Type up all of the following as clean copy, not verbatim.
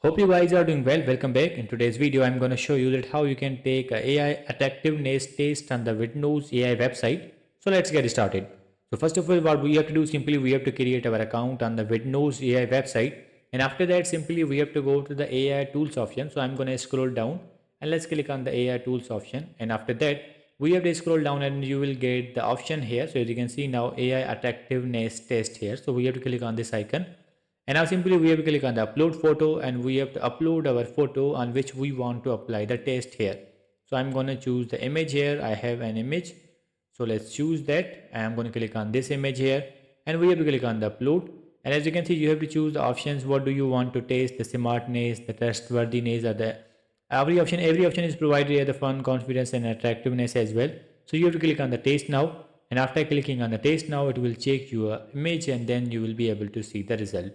Hope you guys are doing well. Welcome back. In today's video, I'm going to show you that how you can take a AI attractiveness test on the Vidnoz AI website. So let's get started. So first of all, what we have to do simply we have to create our account on the Vidnoz AI website. And after that, simply we have to go to the AI tools option. So I'm going to scroll down and let's click on the AI tools option. And after that, we have to scroll down and you will get the option here. So as you can see now AI attractiveness test here. So we have to click on this icon. And now simply we have to click on the upload photo and we have to upload our photo on which we want to apply the test here. So I'm going to choose the image here. I have an image. So let's choose that. I'm going to click on this image here and we have to click on the upload. And as you can see, you have to choose the options. What do you want to test? The smartness, the trustworthiness, or the every option is provided here, the fun, confidence, and attractiveness as well. So you have to click on the test now. And after clicking on the test now, it will check your image and then you will be able to see the result.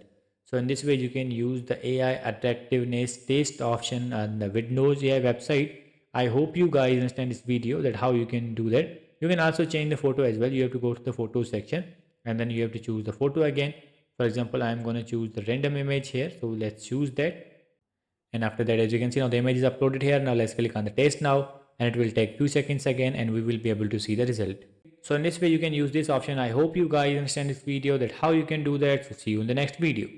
So in this way, you can use the AI attractiveness test option on the Vidnoz AI website. I hope you guys understand this video that how you can do that. You can also change the photo as well. You have to go to the photo section and then you have to choose the photo again. For example, I'm going to choose the random image here. So let's choose that. And after that, as you can see now the image is uploaded here. Now let's click on the test now and it will take few seconds again and we will be able to see the result. So in this way, you can use this option. I hope you guys understand this video that how you can do that. So see you in the next video.